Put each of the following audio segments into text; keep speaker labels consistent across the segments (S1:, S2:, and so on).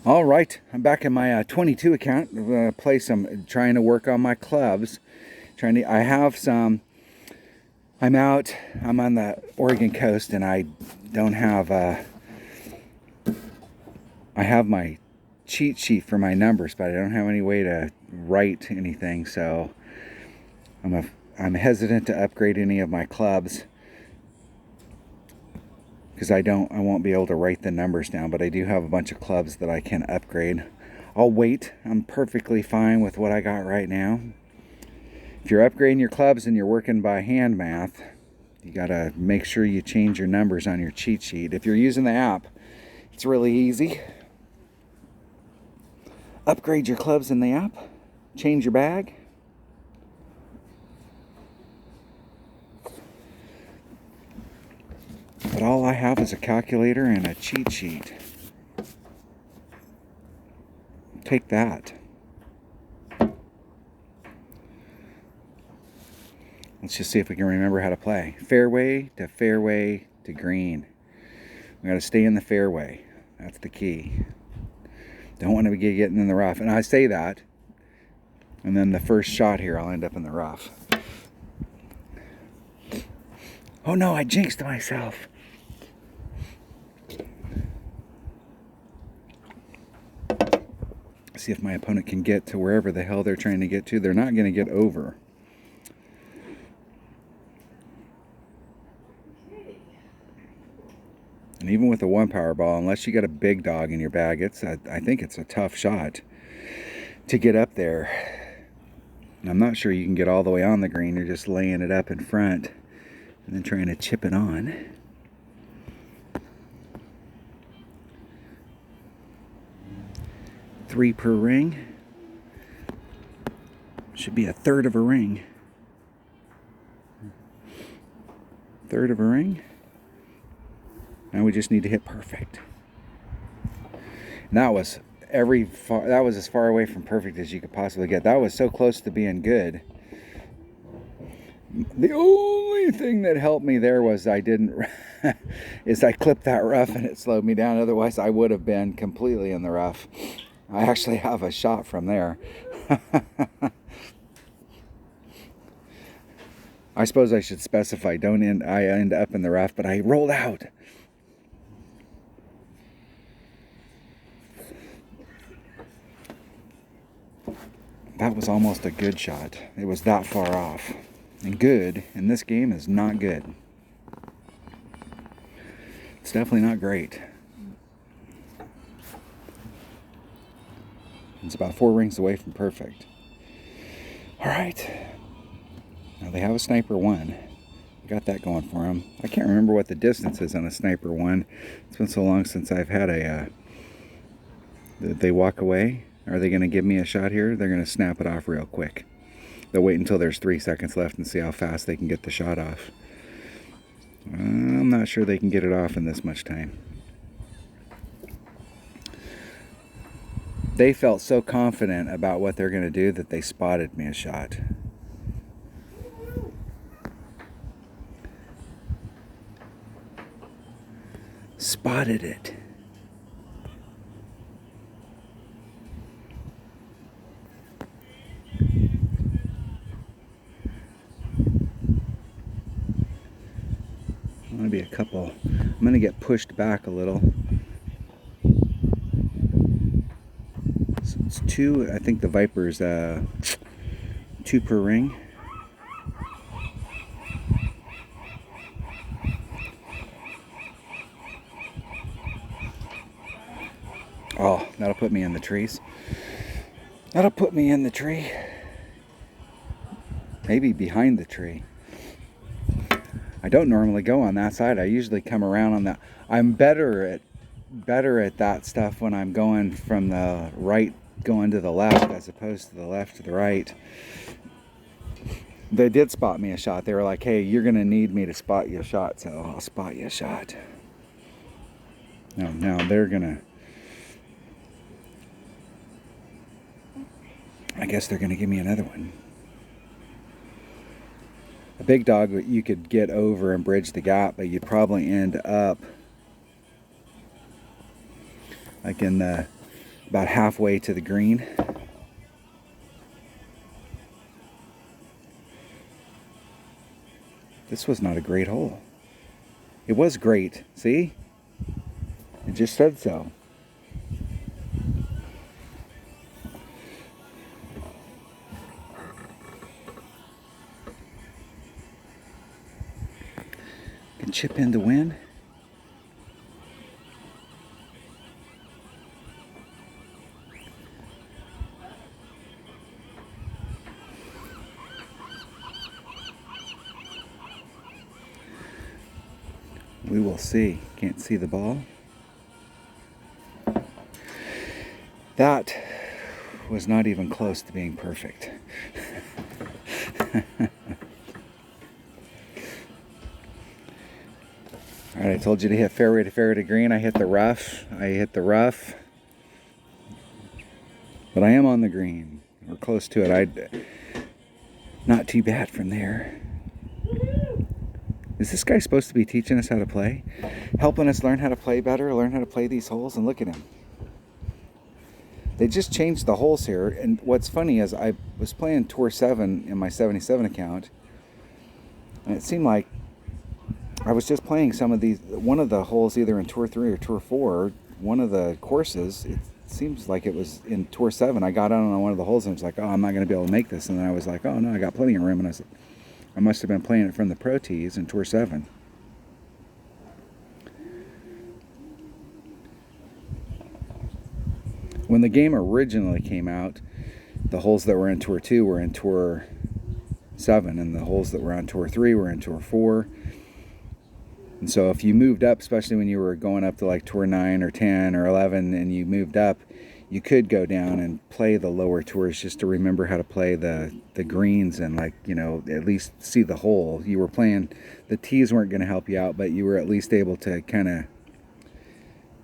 S1: All right, I'm back in my 22 account. I'm gonna play some, trying to work on my clubs. I have some. I'm out. I'm on the Oregon coast, and I don't have. I have my cheat sheet for my numbers, but I don't have any way to write anything. So I'm hesitant to upgrade any of my clubs because I won't be able to write the numbers down. But I do have a bunch of clubs that I can upgrade. I'll wait. I'm perfectly fine with what I got right now. If you're upgrading your clubs and you're working by hand math, you gotta make sure you change your numbers on your cheat sheet. If you're using the app, it's really easy. Upgrade your clubs in the app, change your bag. But all I have is a calculator and a cheat sheet. Take that. Let's just see if we can remember how to play. Fairway to green. We got to stay in the fairway. That's the key. Don't want to be getting in the rough. And I say that, and then the first shot here, I'll end up in the rough. Oh no, I jinxed myself. See if my opponent can get to wherever the hell they're trying to get to. They're not going to get over. And even with a one power ball, unless you got a big dog in your bag, I think it's a tough shot to get up there. And I'm not sure you can get all the way on the green. You're just laying it up in front and then trying to chip it on. Three per ring. Should be a third of a ring. Third of a ring. Now we just need to hit perfect. And that was as far away from perfect as you could possibly get. That was so close to being good. The only thing that helped me there was I clipped that rough and it slowed me down. Otherwise I would have been completely in the rough. I actually have a shot from there. I suppose I should specify, I end up in the rough, but I rolled out. That was almost a good shot. It was that far off. And good in this game is not good. It's definitely not great. It's about 4 rings away from perfect. Alright. Now they have a sniper 1. Got that going for them. I can't remember what the distance is on a sniper 1. It's been so long since I've had they walk away. Are they going to give me a shot here? They're going to snap it off real quick. They'll wait until there's 3 seconds left and see how fast they can get the shot off. I'm not sure they can get it off in this much time. They felt so confident about what they're going to do that they spotted me a shot. Spotted it. I'm going to be a couple. I'm going to get pushed back a little. So it's 2. I think the Viper's 2 per ring. Oh, that'll put me in the trees. That'll put me in the tree. Maybe behind the tree. I don't normally go on that side. I usually come around on that. I'm better at that stuff when I'm going from the right going to the left as opposed to the left to the right. They did spot me a shot. They were like, hey, you're going to need me to spot you a shot, so I'll spot you a shot. Now they're going to... I guess they're going to give me another one. A big dog, you could get over and bridge the gap, but you'd probably end up like in the about halfway to the green. This was not a great hole. It was great, see? It just said so. Can chip in to win. We will see. Can't see the ball. That was not even close to being perfect. All right, I told you to hit fairway to green. I hit the rough. But I am on the green. We're close to it. Not too bad from there. Is this guy supposed to be teaching us how to play? Helping us learn how to play better, learn how to play these holes? And look at him. They just changed the holes here. And what's funny is I was playing Tour 7 in my 77 account. And it seemed like I was just playing some of these, one of the holes either in Tour 3 or Tour 4, one of the courses, it seems like it was in Tour 7. I got out on one of the holes and I was like, oh, I'm not going to be able to make this. And then I was like, oh no, I got plenty of room. And I said, I must have been playing it from the Pro Tees in Tour 7. When the game originally came out, the holes that were in Tour 2 were in Tour 7, and the holes that were on Tour 3 were in Tour 4. And so if you moved up, especially when you were going up to like Tour 9 or 10 or 11, and you moved up, you could go down and play the lower tours just to remember how to play the greens and, like, you know, at least see the hole. You were playing, the tees weren't going to help you out, but you were at least able to kind of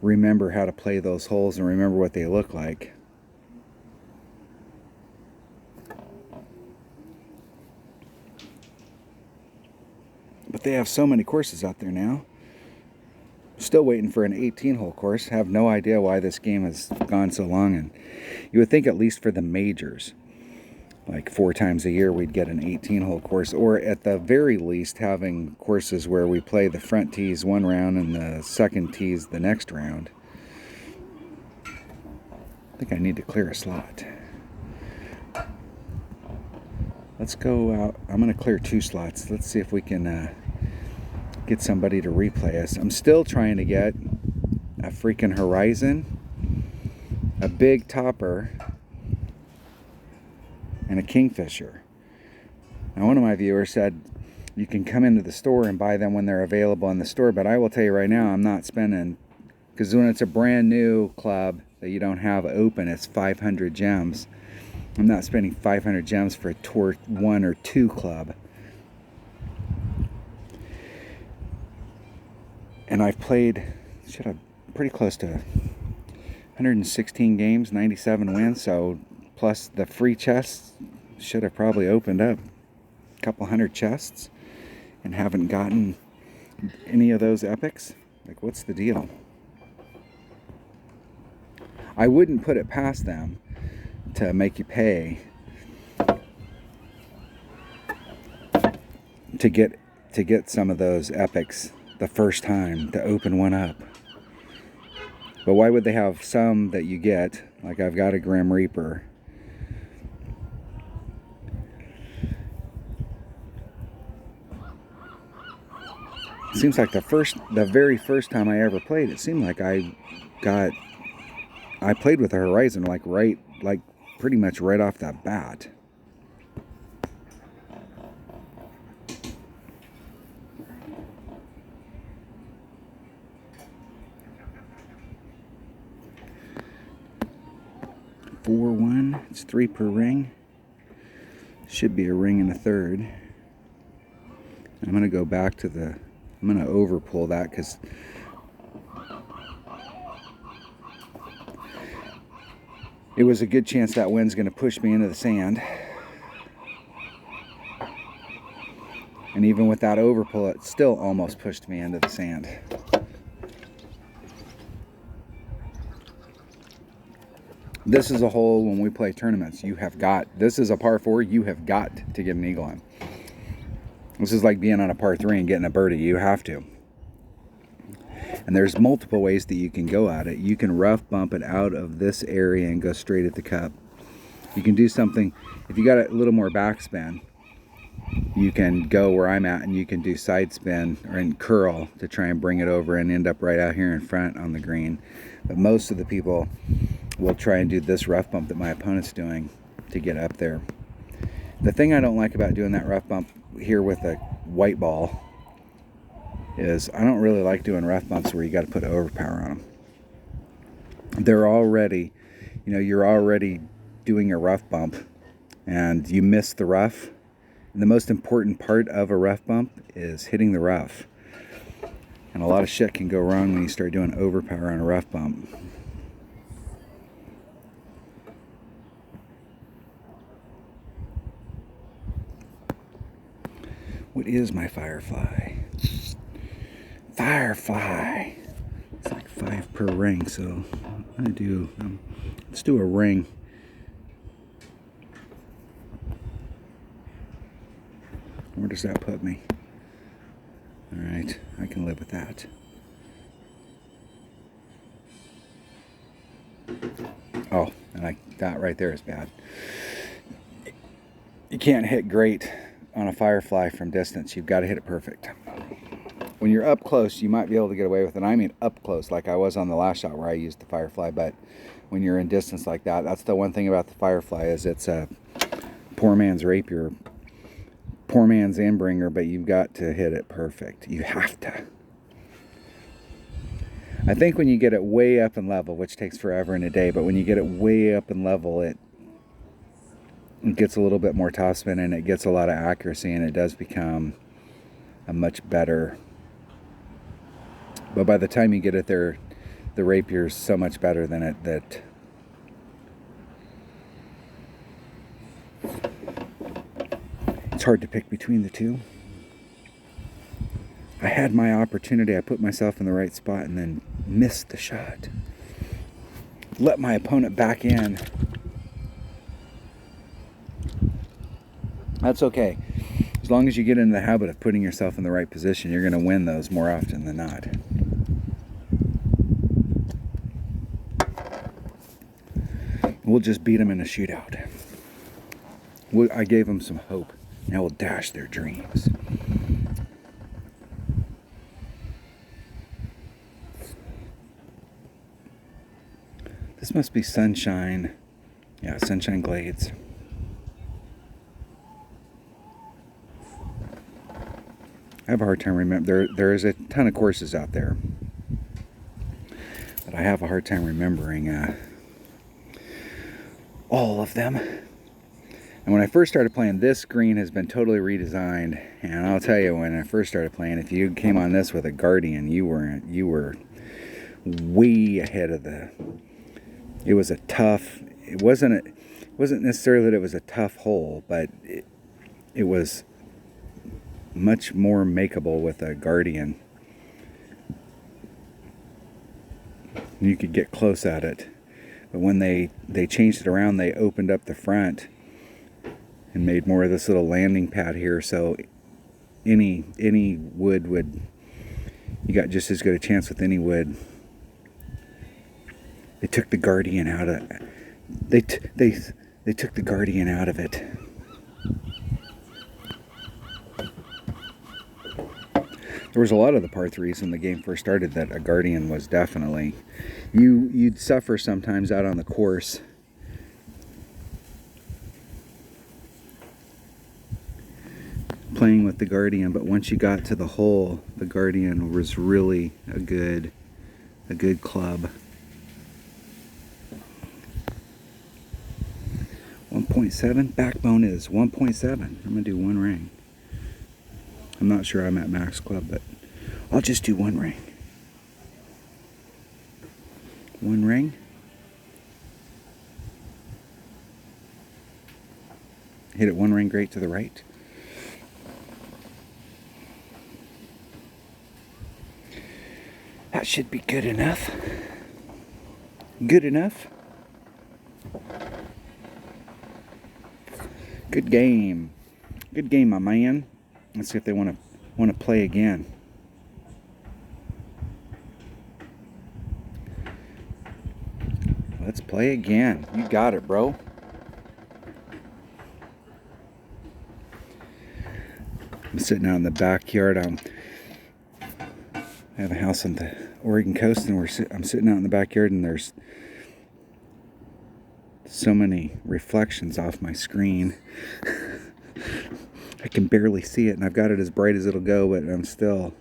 S1: remember how to play those holes and remember what they look like. But they have so many courses out there now. Still waiting for an 18-hole course. Have no idea why this game has gone so long. And you would think at least for the majors, like 4 times a year, we'd get an 18-hole course. Or at the very least, having courses where we play the front tees one round and the second tees the next round. I think I need to clear a slot. Let's go out. I'm going to clear 2 slots. Let's see if we can get somebody to replay us. I'm still trying to get a freaking Horizon, a big topper, and a Kingfisher. Now, one of my viewers said you can come into the store and buy them when they're available in the store, but I will tell you right now, I'm not spending, because when it's a brand new club that you don't have open, it's 500 gems. I'm not spending 500 gems for a Tour 1 or 2 club. And I've played, pretty close to 116 games, 97 wins, so plus the free chests, should have probably opened up a couple hundred chests and haven't gotten any of those epics. Like, what's the deal? I wouldn't put it past them to make you pay to get some of those epics the first time, to open one up. But why would they have some that you get? Like, I've got a Grim Reaper. It seems like the very first time I ever played, it seemed like I played with the Horizon like pretty much right off the bat. $4-1. It's 3 per ring. Should be a ring and a third. I'm going to go back to I'm going to overpull that because it was a good chance that wind's going to push me into the sand. And even with that overpull, it still almost pushed me into the sand. This is a hole when we play tournaments. This is a par 4, you have got to get an eagle on. This is like being on a par 3 and getting a birdie. You have to. And there's multiple ways that you can go at it. You can rough bump it out of this area and go straight at the cup. You can do something, if you got a little more backspin, you can go where I'm at and you can do side spin or in curl to try and bring it over and end up right out here in front on the green. But most of the people will try and do this rough bump that my opponent's doing to get up there. The thing I don't like about doing that rough bump here with a white ball is I don't really like doing rough bumps where you got to put overpower on them. They're already, you're already doing a rough bump and you miss the rough. And the most important part of a rough bump is hitting the rough. And a lot of shit can go wrong when you start doing overpower on a rough bump. What is my Firefly? Firefly. It's like 5 per ring, so let's do a ring. Where does that put me? All right, I can live with that. Oh, and that right there is bad. You can't hit great on a Firefly from distance. You've got to hit it perfect. When you're up close, you might be able to get away with it. I mean up close, like I was on the last shot where I used the Firefly, but when you're in distance like that, that's the one thing about the Firefly is it's a poor man's rapier, poor man's inbringer, but you've got to hit it perfect. You have to. I think when you get it way up in level, which takes forever and a day, but when you get it way up in level, it gets a little bit more topspin and it gets a lot of accuracy and it does become a much better. But by the time you get it there, the rapier's so much better than it that it's hard to pick between the two. I had my opportunity. I put myself in the right spot and then missed the shot. Let my opponent back in. That's okay. As long as you get into the habit of putting yourself in the right position, you're going to win those more often than not. We'll just beat them in a shootout. I gave them some hope. Now we'll dash their dreams. This must be Sunshine. Yeah, Sunshine Glades. I have a hard time remembering. There is a ton of courses out there, but I have a hard time remembering all of them. And when I first started playing, this green has been totally redesigned. And I'll tell you, when I first started playing, if you came on this with a Guardian, you were way ahead of the. It was a tough. It wasn't necessarily that it was a tough hole, but it was much more makeable with a Guardian. You could get close at it. But when they changed it around, they opened up the front and made more of this little landing pad here, so any wood would, you got just as good a chance with any wood. They took the Guardian out of they took the Guardian out of it. There was a lot of the par 3s when the game first started that a Guardian was definitely, you'd suffer sometimes out on the course. Playing with the Guardian, but once you got to the hole, the Guardian was really a good club. 1.7, backbone is 1.7. I'm gonna do one ring. I'm not sure I'm at max club, but I'll just do one ring. One ring. Hit it one ring great to the right. That should be good enough. Good enough. Good game. Good game, my man. Let's see if they want to play again. Let's play again. You got it, bro. I'm sitting out in the backyard. I have a house on the Oregon coast, and I'm sitting out in the backyard, and there's so many reflections off my screen. I can barely see it, and I've got it as bright as it'll go, but I'm still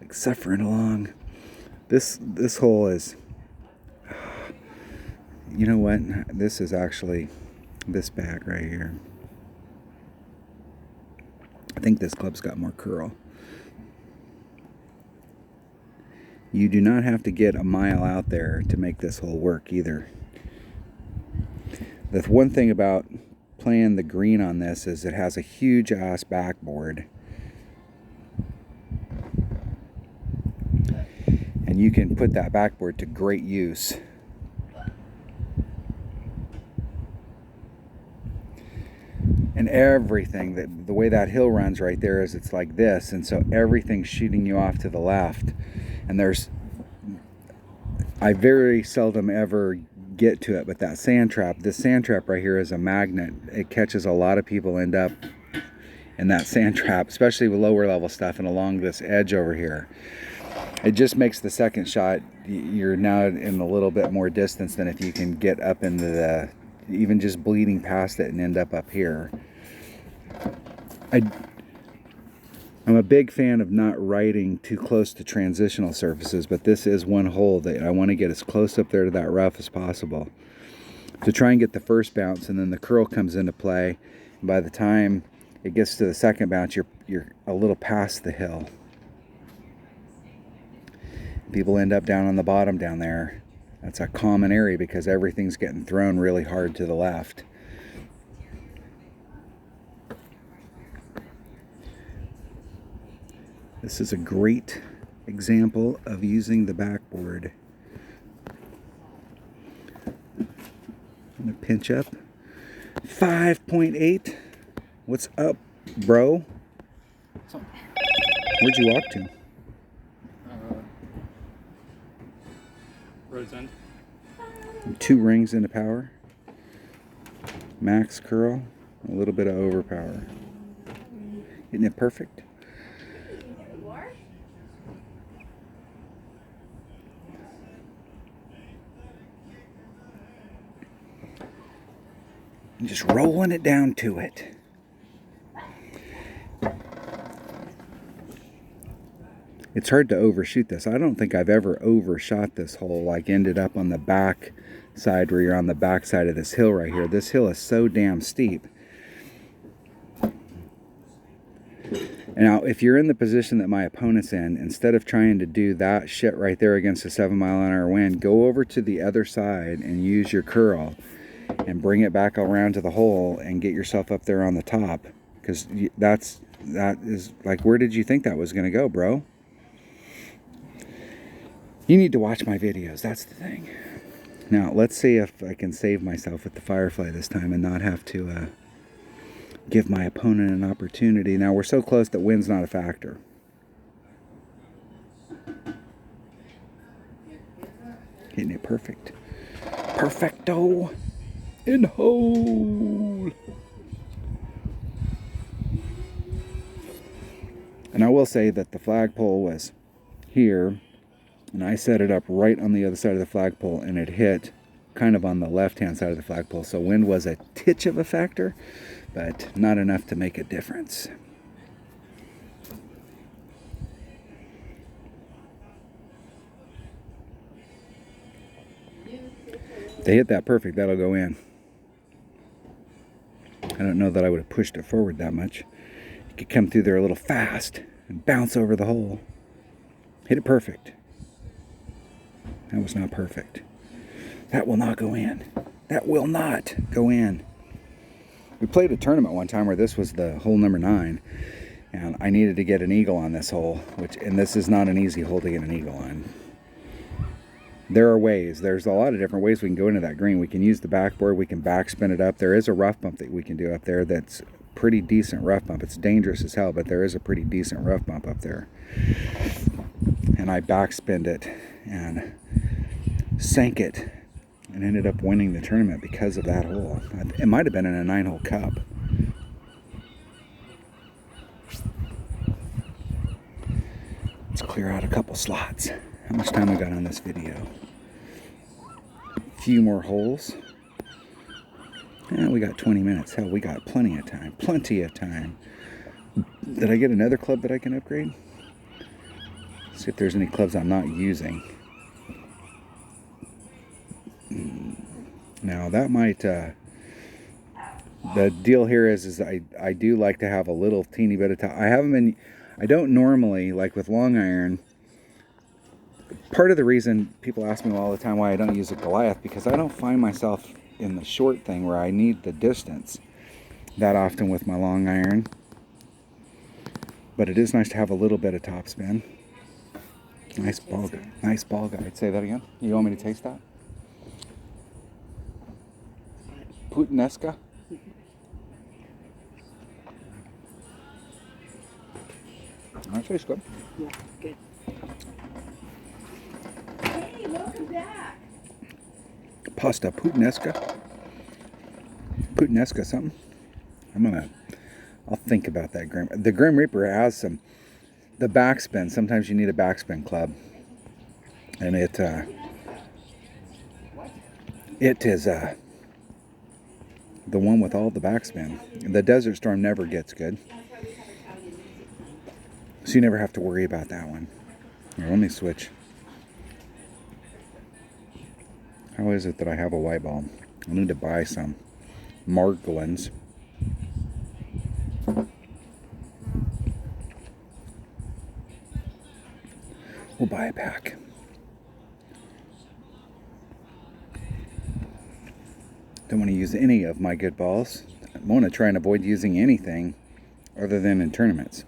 S1: like suffering along. This hole is, you know what? This is actually this bag right here. I think this club's got more curl. You do not have to get a mile out there to make this hole work either. The one thing about playing the green on this is it has a huge ass backboard. And you can put that backboard to great use. And everything, the way that hill runs right there is it's like this, and so everything's shooting you off to the left. And I very seldom ever get to it, but this sand trap right here is a magnet. It catches a lot of people, end up in that sand trap, especially with lower level stuff and along this edge over here. It just makes the second shot, you're now in a little bit more distance than if you can get up into even just bleeding past it and end up here. I'm a big fan of not riding too close to transitional surfaces, but this is one hole that I want to get as close up there to that rough as possible to try and get the first bounce, and then the curl comes into play. And by the time it gets to the second bounce, you're a little past the hill. People end up down on the bottom down there. That's a common area because everything's getting thrown really hard to the left. This is a great example of using the backboard. I'm gonna pinch up. 5.8. What's up, bro? Where'd you walk to?
S2: Road's End.
S1: 2 rings into power. Max curl. A little bit of overpower. Isn't it perfect? And just rolling it down to it. It's hard to overshoot this. I don't think I've ever overshot this hole, like ended up on the back side where you're on the back side of this hill right here. This hill is so damn steep. Now, if you're in the position that my opponent's in, instead of trying to do that shit right there against a 7-mile-an-hour wind, go over to the other side and use your curl and bring it back around to the hole and get yourself up there on the top. Because that is like, where did you think that was going to go, bro? You need to watch my videos, that's the thing. Now, let's see if I can save myself with the Firefly this time and not have to give my opponent an opportunity. Now, we're so close that wind's not a factor. Hitting it perfect. Perfecto. In hole. And I will say that the flagpole was here, and I set it up right on the other side of the flagpole, and it hit kind of on the left-hand side of the flagpole. So wind was a titch of a factor, but not enough to make a difference. If they hit that perfect, that'll go in. I don't know that I would have pushed it forward that much. You could come through there a little fast and bounce over the hole. Hit it perfect. That was not perfect. That will not go in. That will not go in. We played a tournament one time where this was the hole number 9, and I needed to get an eagle on this hole, and this is not an easy hole to get an eagle on. There are ways. There's a lot of different ways we can go into that green. We can use the backboard. We can backspin it up. There is a rough bump that we can do up there that's pretty decent rough bump. It's dangerous as hell, but there is a pretty decent rough bump up there. And I backspinned it and sank it and ended up winning the tournament because of that hole. It might have been in a 9-hole cup. Let's clear out a couple slots. How much time we got on this video? A few more holes. And we got 20 minutes. Hell, we got plenty of time. Plenty of time. Did I get another club that I can upgrade? See if there's any clubs I'm not using. Now that might, the deal here is I do like to have a little teeny bit of time. I don't normally, like with long iron, part of the reason people ask me all the time why I don't use a Goliath, because I don't find myself in the short thing where I need the distance that often with my long iron. But it is nice to have a little bit of topspin. Nice ball guide. Nice ball guide. Say that again. You want me to taste that? Puttanesca. That tastes good.
S2: Yeah, good. Hey, welcome back.
S1: Pasta puttanesca. Puttanesca something. I'll think about that Grim. The Grim Reaper has the backspin. Sometimes you need a backspin club. And it is the one with all the backspin. The Desert Storm never gets good. So you never have to worry about that one. Here, let me switch. How is it that I have a white ball? I need to buy some Margolins. We'll buy a pack. Don't want to use any of my good balls. I want to try and avoid using anything other than in tournaments.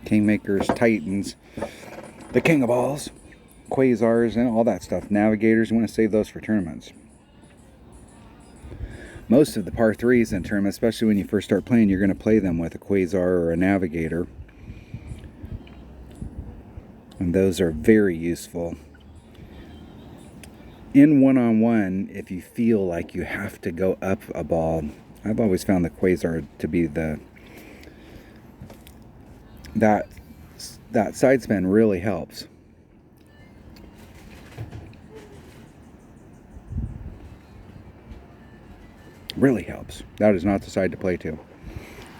S1: Kingmakers, Titans, the King of Balls, Quasars, and all that stuff. Navigators, you want to save those for tournaments. Most of the par 3s in tournaments, especially when you first start playing, you're going to play them with a Quasar or a Navigator. And those are very useful. In one-on-one, if you feel like you have to go up a ball, I've always found the Quasar to be that side spin really helps. Really helps. That is not the side to play to.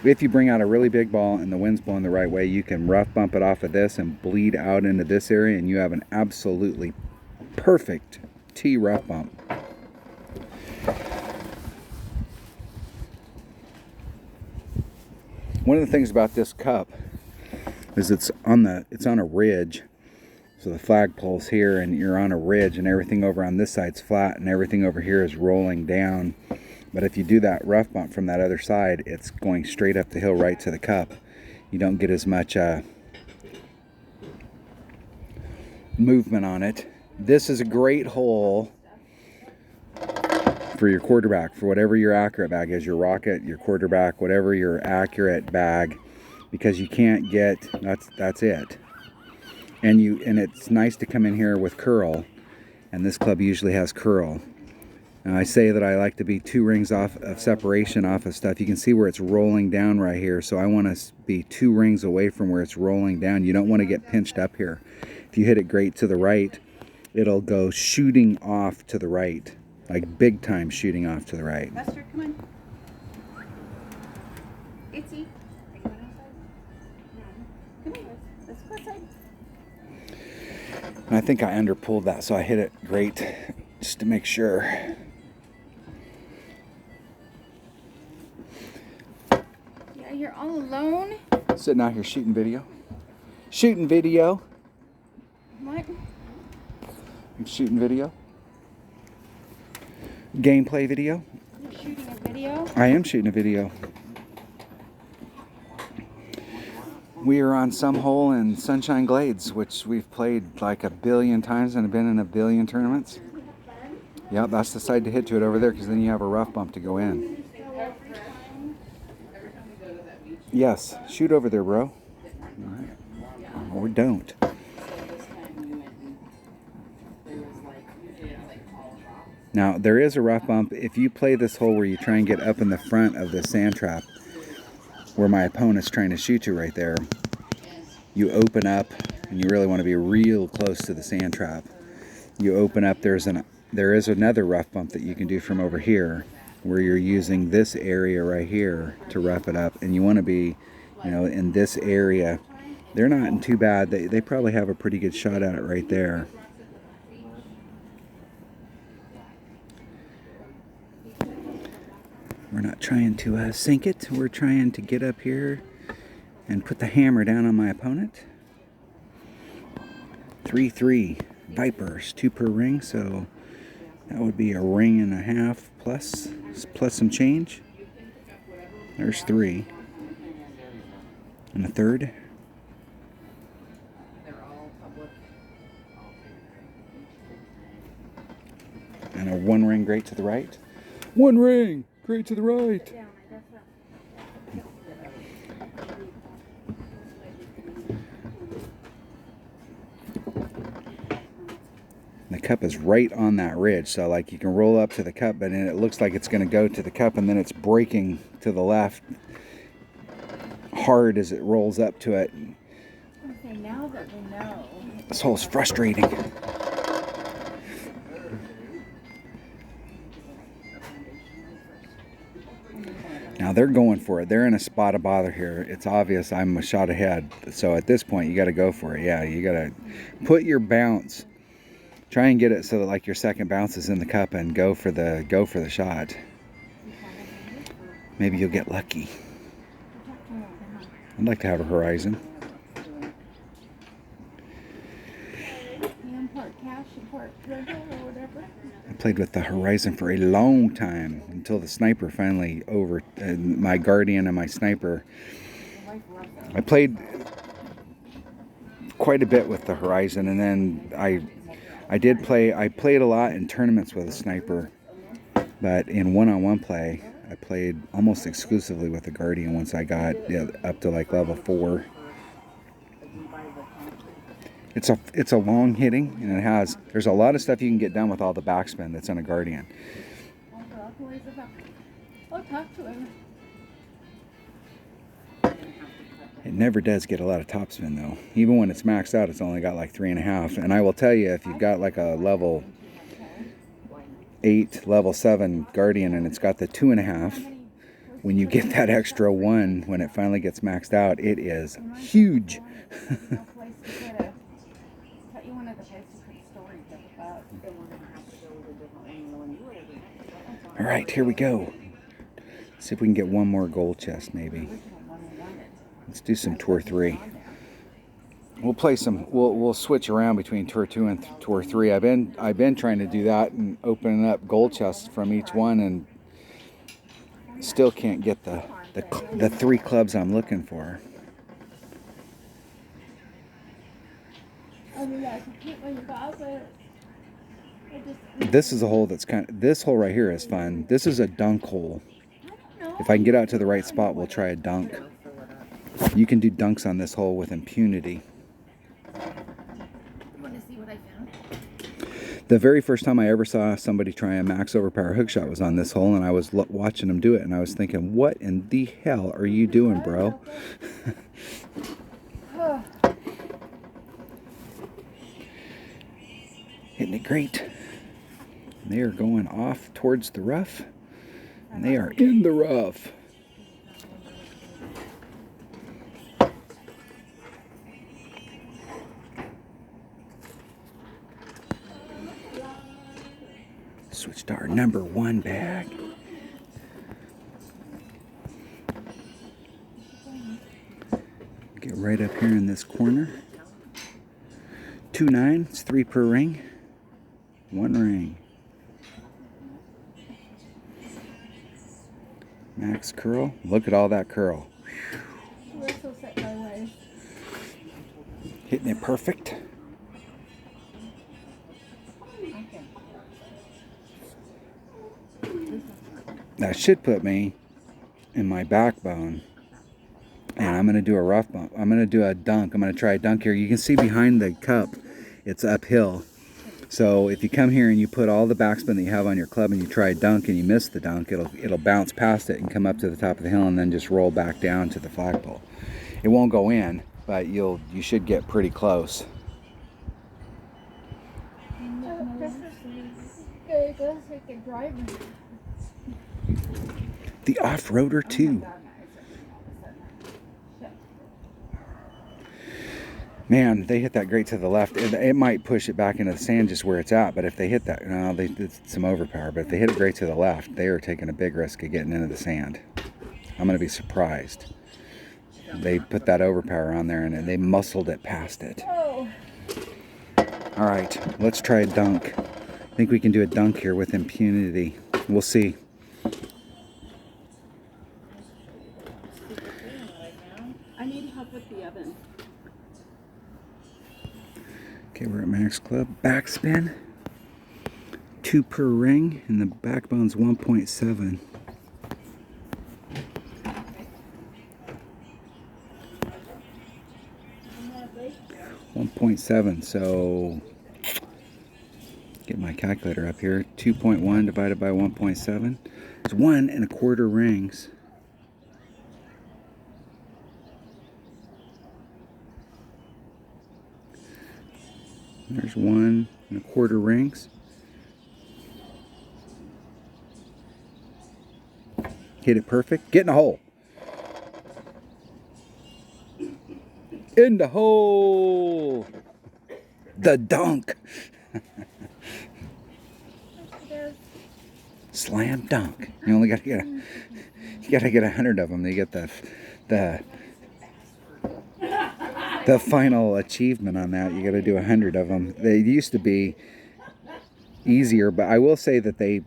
S1: If you bring out a really big ball and the wind's blowing the right way, you can rough bump it off of this and bleed out into this area, and you have an absolutely perfect tee rough bump. One of the things about this cup is it's on a ridge. So the flagpole's here and you're on a ridge, and everything over on this side's flat and everything over here is rolling down. But if you do that rough bump from that other side, it's going straight up the hill right to the cup. You don't get as much movement on it. This is a great hole for your quarterback, for whatever your accurate bag is, your rocket, your quarterback, whatever your accurate bag, because you can't get, that's it. And it's nice to come in here with curl, and this club usually has curl. And I say that I like to be 2 rings off of separation off of stuff. You can see where it's rolling down right here, so I want to be 2 rings away from where it's rolling down. You don't want to get pinched up here. If you hit it great to the right, it'll go shooting off to the right, like big time shooting off to the right.
S2: Buster, come on. Itsy. Are you going outside? No. Come here. Let's go outside.
S1: And I think I underpulled that, so I hit it great just to make sure.
S2: Yeah, you're all alone.
S1: Sitting out here shooting video. Shooting video.
S2: What?
S1: I'm shooting video. Gameplay video.
S2: You're shooting a video?
S1: I am shooting a video. We are on some hole in Sunshine Glades, which we've played like a billion times and have been in a billion tournaments. Yep, that's the side to hit to it over there, because then you have a rough bump to go in. Yes, shoot over there, bro. All right. Or don't. Now, there is a rough bump. If you play this hole where you try and get up in the front of the sand trap, where my opponent's trying to shoot you right there, you open up, and you really want to be real close to the sand trap. You open up, there is another rough bump that you can do from over here, where you're using this area right here to rough it up, and you want to be, in this area. They're not in too bad. They probably have a pretty good shot at it right there. We're not trying to sink it. We're trying to get up here and put the hammer down on my opponent. 3-3 Vipers, 2 per ring, so that would be a ring and a half plus some change. There's 3. And a third. And a 1 ring great to the right. 1 ring great to the right. The cup is right on that ridge, so like you can roll up to the cup, but then it looks like it's going to go to the cup, and then it's breaking to the left hard as it rolls up to it.
S2: Okay, now that we know.
S1: This hole's frustrating. Now they're going for it. They're in a spot of bother here. It's obvious I'm a shot ahead. So at this point, you got to go for it. Yeah, you got to put your bounce. Try and get it so that like your second bounce is in the cup, and go for the shot. Maybe you'll get lucky. I'd like to have a horizon. I played with the horizon for a long time, until the sniper finally my guardian and my sniper. I played quite a bit with the horizon, and then I played a lot in tournaments with a sniper, but in one-on-one play, I played almost exclusively with the guardian once I got up to like level 4. It's a long hitting, and there's a lot of stuff you can get done with all the backspin that's in a guardian.
S2: I'll talk to him.
S1: It never does get a lot of topspin though. Even when it's maxed out, it's only got like 3.5. And I will tell you, if you've got like a level 8, level 7 guardian, and it's got the 2.5, when you get that extra 1, when it finally gets maxed out, it is huge. All right, here we go. See if we can get one more gold chest, maybe. Let's do some Tour 3. We'll play some. We'll switch around between Tour 2 and Tour 3. I've been trying to do that and opening up gold chests from each one, and still can't get the 3 clubs I'm looking for. This is a hole that's this hole right here is fun. This is a dunk hole. If I can get out to the right spot, we'll try a dunk. You can do dunks on this hole with impunity.
S2: Want to see what I found?
S1: The very first time I ever saw somebody try a max overpower hookshot was on this hole, and I was watching them do it, and I was thinking, what in the hell are you doing, bro? Hitting it great. And they are going off towards the rough, and they are in the rough. Switch to our number 1 bag. Get right up here in this corner. 2-9, it's 3 per ring. 1 ring. Max curl. Look at all that curl.
S2: We're so set my way.
S1: Hitting it perfect. That should put me in my backbone. And I'm going to do a rough bump. I'm going to do a dunk. I'm going to try a dunk here. You can see behind the cup, it's uphill. So if you come here and you put all the backspin that you have on your club and you try a dunk and you miss the dunk, it'll bounce past it and come up to the top of the hill and then just roll back down to the flagpole. It won't go in, but you should get pretty close. The off-roader too. Man, they hit that great to the left. It might push it back into the sand just where it's at, but if they hit that, no, they did some overpower. But if they hit it great to the left, they are taking a big risk of getting into the sand. I'm going to be surprised. They put that overpower on there and they muscled it past it. All right, let's try a dunk. I think we can do a dunk here with impunity. We'll see.
S2: I need help with the oven.
S1: Okay, we're at Max Club. Backspin. 2 per ring, and the backbone's 1.7. So get my calculator up here. 2.1 divided by 1.7. It's 1 1/4 rings. There's 1 1/4 rings. Hit it perfect. Get in the hole. In the hole. The dunk. Slam dunk. You only got to get you got to get 100 of them. You get the final achievement on that. You got to do 100 of them. They used to be easier, but I will say that they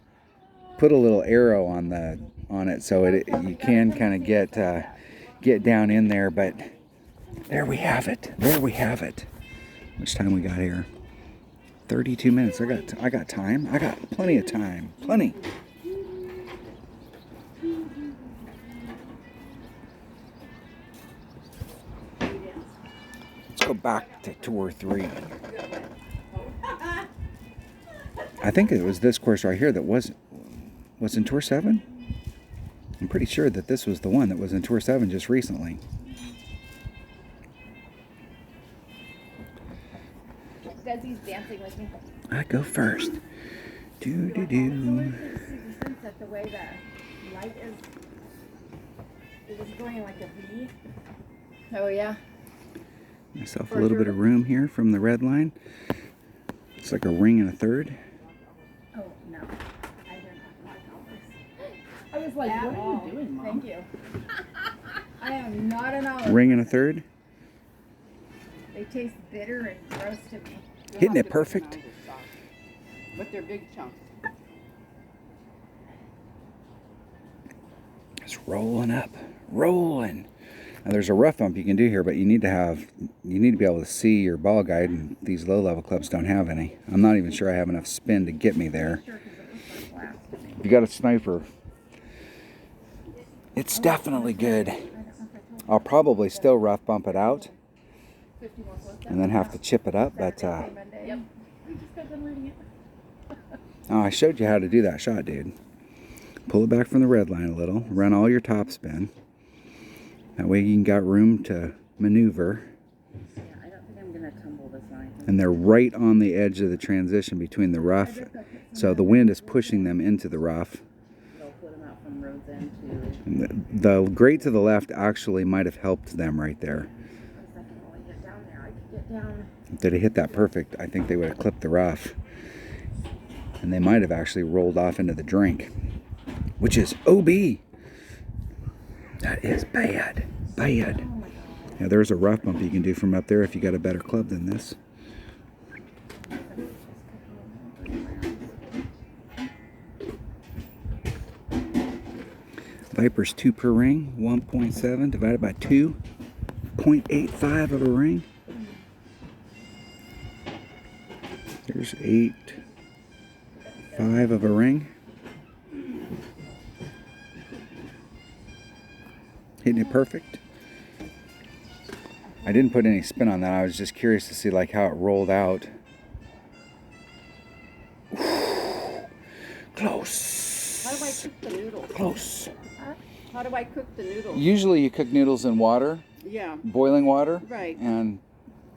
S1: put a little arrow on it, so you can kind of get down in there. But there we have it. There we have it. How much time we got here? 32 minutes. I got time. I got plenty of time. Plenty. Let's go back to tour 3. I think it was this course right here that was in tour 7. I'm pretty sure that this was the one that was in tour 7 just recently.
S2: Desi's dancing with me.
S1: I go first. Do.
S2: The way the light is, it was going like a V. Oh yeah.
S1: Myself a little bit of room here from the red line. It's like a ring and a third.
S2: Oh no, I did not like all this. I was like, what are you doing, Mom? Thank you. I am not an olive.
S1: Ring and a third.
S2: They taste bitter and gross to me.
S1: Hitting it perfect.
S3: But they're big chunks.
S1: It's rolling up, rolling. Now there's a rough bump you can do here, but you need to be able to see your ball guide, and these low-level clubs don't have any. I'm not even sure I have enough spin to get me there. You got a sniper. It's definitely good. I'll probably still rough bump it out and then have to chip it up, but oh, I showed you how to do that shot, dude. Pull it back from the red line a little, run all your top spin. That way you got room to maneuver.
S3: Yeah, I don't think I'm going to tumble this line.
S1: And they're right on the edge of the transition between the rough, so the wind is pushing them into the rough.
S3: They'll put them out from roads end to...
S1: And the grade to the left actually might have helped them right there.
S2: I can only get down there. I could get down.
S1: If they'd have hit that perfect, I think they would have clipped the rough. And they might have actually rolled off into the drink, which is OB. That is bad. Bad. Yeah, there's a rough bump you can do from up there if you got a better club than this. Viper's 2 per ring, 1.7 divided by 2, 0.85 of a ring. quarters, 8, 5 of a ring. Hitting it perfect. I didn't put any spin on that. I was just curious to see like how it rolled out. Close.
S3: How do I cook the noodles?
S1: Close.
S3: How do I cook the noodles?
S1: Usually you cook noodles in water,
S3: Yeah.
S1: boiling water,
S3: Right.
S1: and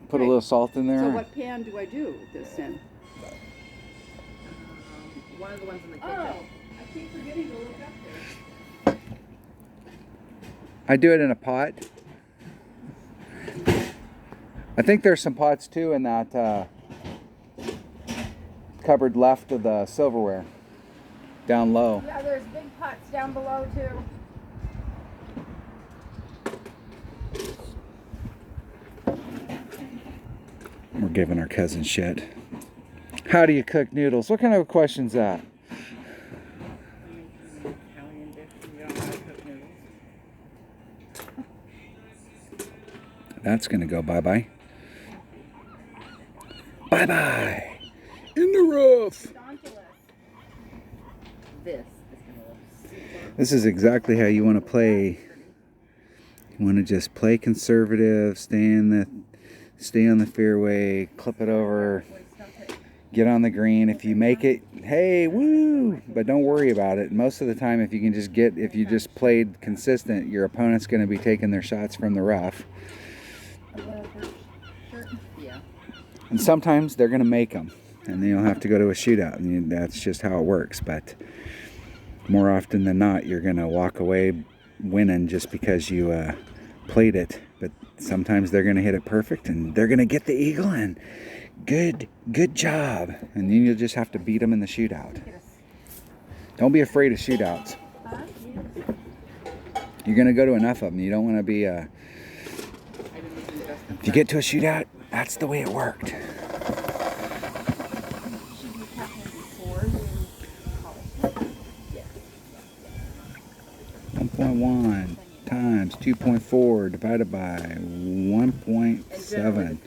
S1: put a
S3: Right.
S1: little salt in there.
S3: So what pan do I do this in? One of the ones in the kitchen.
S2: Oh, I keep forgetting to look up there.
S1: I do it in a pot. I think there's some pots too in that cupboard left of the silverware, down low.
S2: Yeah, there's big pots down below too.
S1: We're giving our cousin shit. How do you cook noodles? What kind of a question's that?
S3: Italian dish. You don't know how to cook noodles.
S1: That's gonna go bye-bye. Bye-bye. In the rough.
S3: This is gonna look super.
S1: This is exactly how you want to play. You want to just play conservative, stay on the fairway, clip it over, get on the green. If you make it, hey, woo! But don't worry about it. Most of the time, if you just played consistent, your opponent's going to be taking their shots from the rough.
S3: Yeah.
S1: And sometimes they're going to make them, and then you'll have to go to a shootout, and that's just how it works. But more often than not, you're going to walk away winning just because you played it. But sometimes they're going to hit it perfect, and they're going to get the eagle, and good job. And then you'll just have to beat them in the shootout. Don't be afraid of shootouts. You're going to go to enough of them. You don't want to be if you get to a shootout, that's the way it worked.
S2: Should you have them before you polish it?
S1: 1.1 times 2.4 divided by 1.7.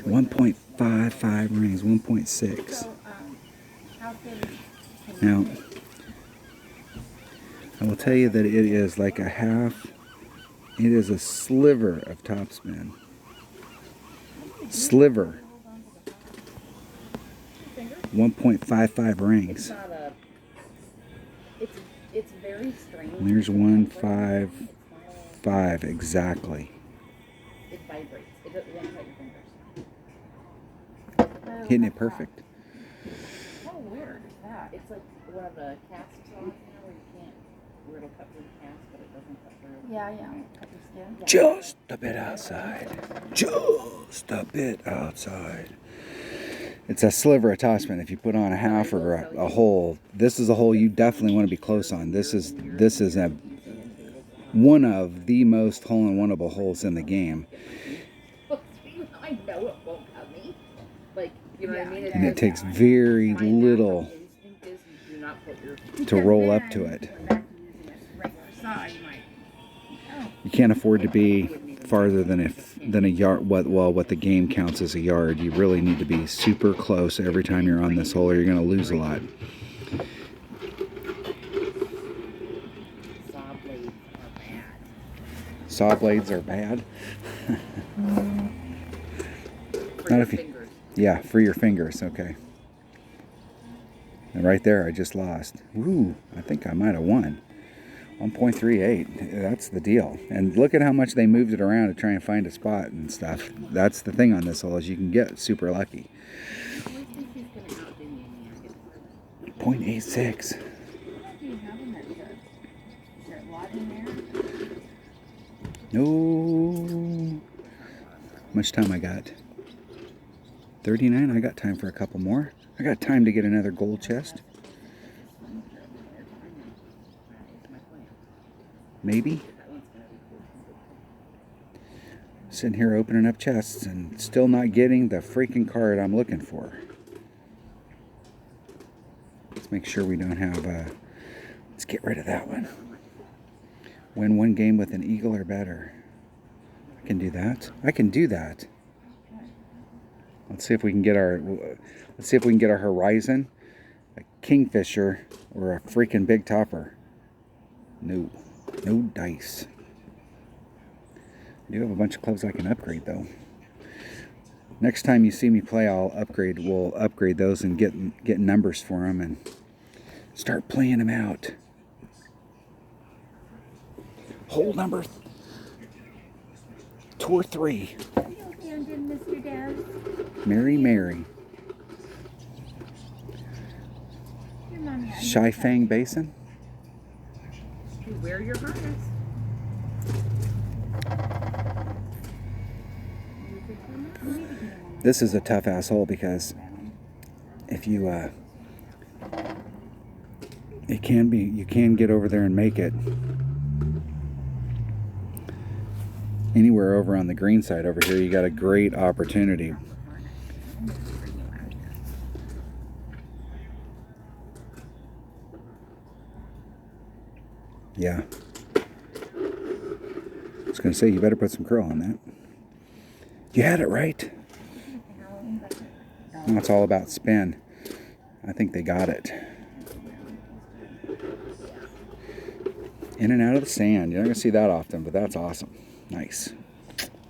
S1: 1.55 rings, 1.6.
S2: So, how thin can
S1: Now,
S2: you make?
S1: I will tell you that it is like a half, it is a sliver of topspin. Sliver. 1.55 rings.
S3: It's not a. It's very strange.
S1: And there's 1.55 exactly.
S3: It vibrates. It won't hurt your fingers.
S1: Hitting it perfect.
S2: How weird is that?
S3: It's like one of the casts on where you can't, where it'll cut through the cast, but it doesn't cut through.
S2: Yeah. Cut your skin.
S1: Just a bit outside. Just a bit outside. It's a sliver of topspin. If you put on a half or a whole, this is a hole you definitely want to be close on. This is one of the most hole-in-oneable holes in the game.
S3: I know it won't cut me. Like, you know what I mean?
S1: And it takes very
S3: My
S1: little
S3: natural instinct is you do not put your
S1: to roll up to it. You can't afford to be farther than a yard. What the game counts as a yard. You really need to be super close every time you're on this hole, or you're going to lose a lot.
S3: saw blades are bad.
S1: Saw blades are bad.
S3: For
S1: Not
S3: your
S1: if you-
S3: fingers.
S1: Yeah, for your fingers. Okay. And right there, I just lost. Ooh, I think I might have won. 1.38. That's the deal. And look at how much they moved it around to try and find a spot and stuff. That's the thing on this hole, is you can get super lucky.
S3: I always think he's gonna outdo me in the end.
S1: 0.86.
S2: What do you have in that jug? Is there a lot in there?
S1: No. Much time I got? 39. I got time for a couple more. I got time to get another gold chest. Maybe. Sitting here opening up chests and still not getting the freaking card I'm looking for. Let's make sure we don't have let's get rid of that one. Win one game with an eagle or better. I can do that. I can do that. Let's see if we can get our horizon, a kingfisher, or a freaking big topper. No dice. I do have a bunch of clubs I can upgrade though. Next time you see me play, we'll upgrade those and get numbers for them and start playing them out. Hole number tour 3. Mary Mary. Shy Fang Basin.
S3: You wear your harness.
S1: This is a tough asshole because if you you can get over there and make it. Anywhere over on the green side over here, you got a great opportunity. Yeah. I was going to say, you better put some curl on that. You had it right. Now it's all about spin. I think they got it. In and out of the sand. You're not going to see that often, but that's awesome. Nice.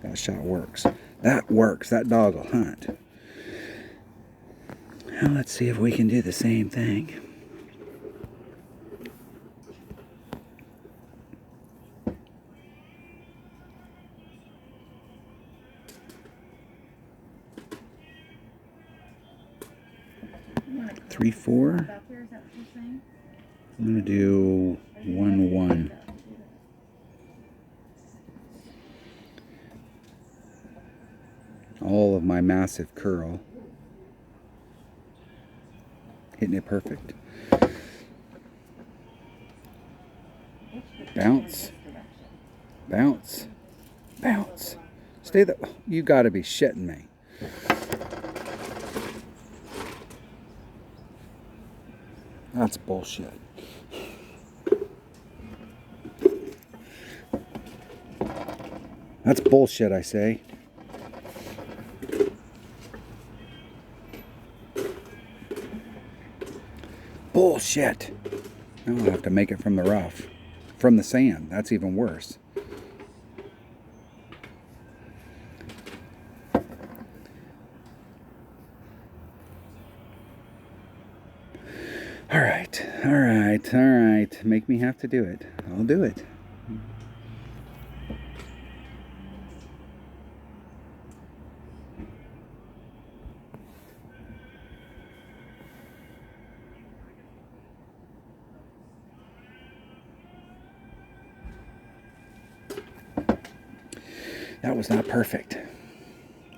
S1: That shot works. That works. That dog will hunt. Now let's see if we can do the same thing. Three, 4. I'm going to do 1, 1. All of my massive curl. Hitting it perfect. Bounce. Bounce. Bounce. Stay the... You gotta be shitting me. That's bullshit. That's bullshit, I say. Bullshit. Now I'll have to make it from the rough. From the sand. That's even worse. All right. Make me have to do it. I'll do it. That was not perfect.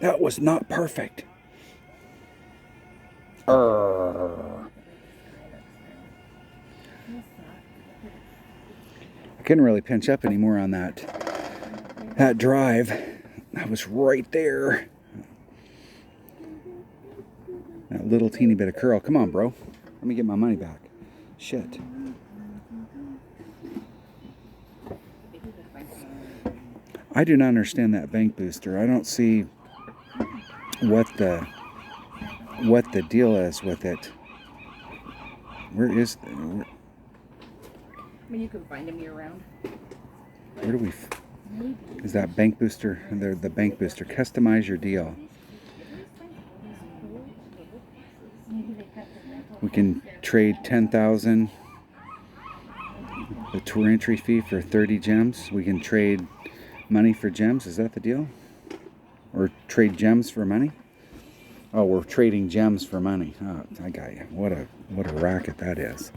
S1: That was not perfect. I couldn't really pinch up anymore on that drive. That was right there. That little teeny bit of curl. Come on, bro. Let me get my money back. Shit. I do not understand that bank booster. I don't see what the deal is with it. Where is...
S3: I mean, you can find them year-round.
S1: Where do we... Is that bank booster? The bank booster. Customize your deal. We can trade 10,000. The tour entry fee for 30 gems. We can trade money for gems. Is that the deal? Or trade gems for money? Oh, we're trading gems for money. Oh, I got you. What a racket that is.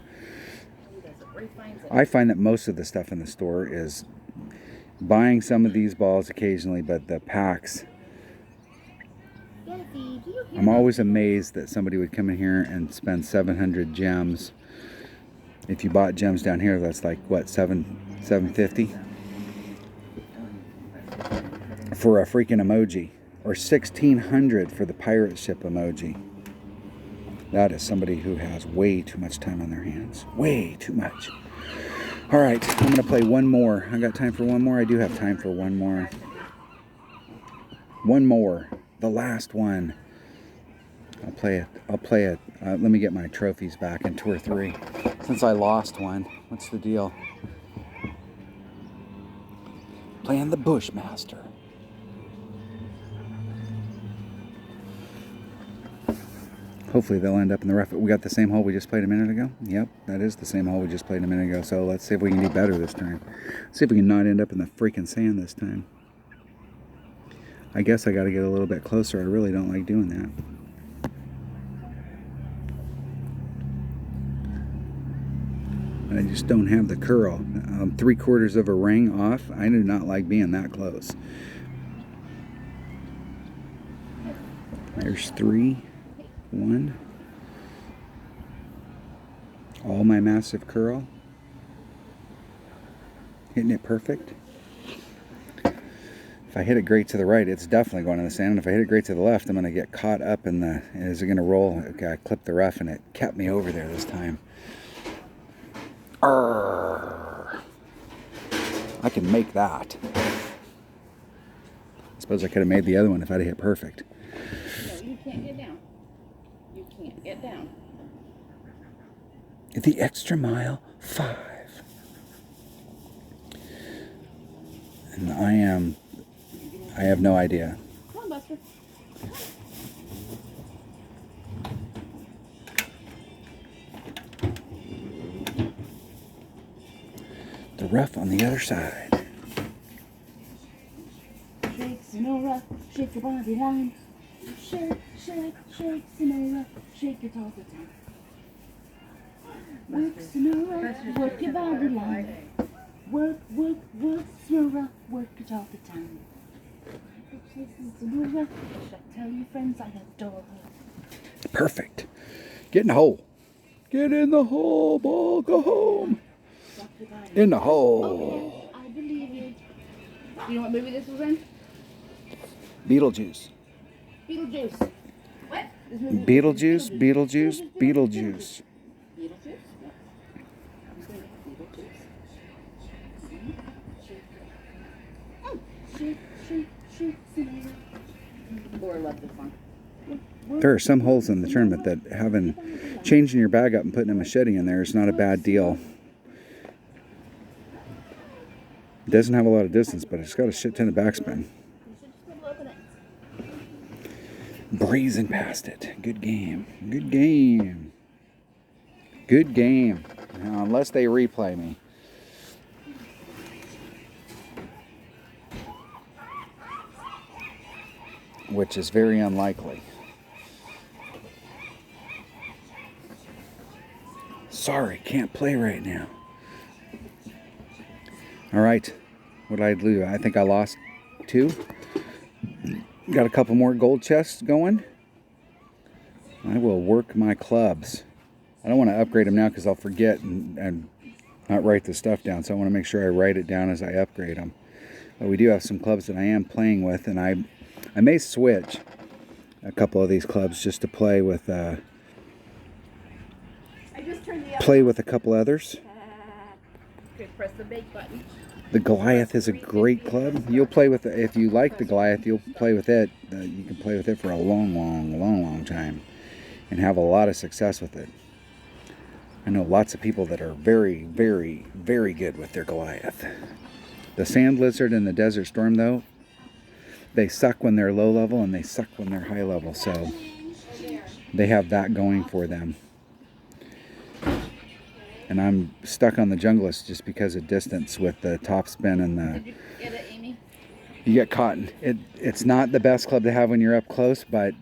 S1: I find that most of the stuff in the store is buying some of these balls occasionally, but the packs, I'm always amazed that somebody would come in here and spend 700 gems. If you bought gems down here, that's like what, $750 for a freaking emoji, or $1,600 for the pirate ship emoji. That is somebody who has way too much time on their hands. Way too much. All right, I'm going to play one more. I got time for one more? I do have time for one more. One more. The last one. I'll play it. Let me get my trophies back in Tour 3. Since I lost one, what's the deal? Playing the Bushmaster. Hopefully they'll end up in the rough. We got the same hole we just played a minute ago. Yep, that is the same hole we just played a minute ago. So let's see if we can do better this time. See if we can not end up in the freaking sand this time. I guess I got to get a little bit closer. I really don't like doing that. I just don't have the curl. 3/4 of a ring off. I do not like being that close. There's 3, 1. All my massive curl. Hitting it perfect. If I hit it great to the right, it's definitely going in the sand. And if I hit it great to the left, I'm going to get caught up in the... Is it going to roll? Okay, I clipped the rough and it kept me over there this time. Arrgh. I can make that. I suppose I could have made the other one if I'd have hit perfect.
S3: No, you can't get down. You can't get down.
S1: The extra mile 5. And I have no idea.
S3: Come on, Buster.
S1: The rough on the other side.
S3: Shake, Sonora, shake your body line. Shake, shake, shake, Sonora, shake it all the time. Work, Sonora, work your body line. Work, work, work, Sonora, work it all the time. Sonora, tell your friends I adore her.
S1: Perfect. Get in the hole. Get in the hole, ball. Go home. In the hole.
S3: I believe you. You know what movie this was in?
S1: Beetlejuice.
S3: Beetlejuice. What?
S1: Beetlejuice, Beetlejuice, Beetlejuice.
S3: Beetlejuice? Shake, shake, shake, Sonora. Laura loved this one.
S1: There are some holes in the tournament that changing your bag up and putting a machete in there is not a bad deal. It doesn't have a lot of distance, but it's got a shit ton of backspin. Breezing past it. Good game. Good game. Good game. Now, unless they replay me. Which is very unlikely. Sorry, can't play right now. All right. What did I do? I think I lost 2. Got a couple more gold chests going. I will work my clubs. I don't want to upgrade them now because I'll forget and not write the stuff down. So I want to make sure I write it down as I upgrade them. But we do have some clubs that I am playing with, and I may switch a couple of these clubs just to play with a couple others.
S3: Good, press the bake button.
S1: The Goliath is a great club. You'll play with it. If you like the Goliath, you'll play with it. You can play with it for a long time and have a lot of success with it. I know lots of people that are very, very, very good with their Goliath. The Sand Lizard and the Desert Storm, though, they suck when they're low level and they suck when they're high level. So they have that going for them. And I'm stuck on the Junglist just because of distance with the top spin and the...
S3: Did you get it, Amy?
S1: You get caught in... It's not the best club to have when you're up close, but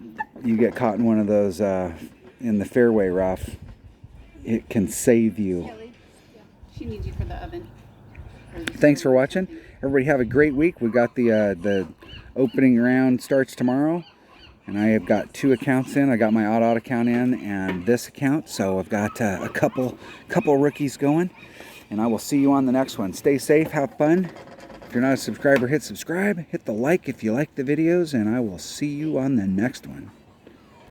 S1: you get caught in one of those in the fairway rough. It can save you.
S3: Kelly, she needs you for the oven.
S1: Thanks for watching. Everybody have a great week. We got the opening round starts tomorrow. And I have got 2 accounts in. I got my odd account in and this account. So I've got a couple rookies going. And I will see you on the next one. Stay safe. Have fun. If you're not a subscriber, hit subscribe. Hit the like if you like the videos. And I will see you on the next one.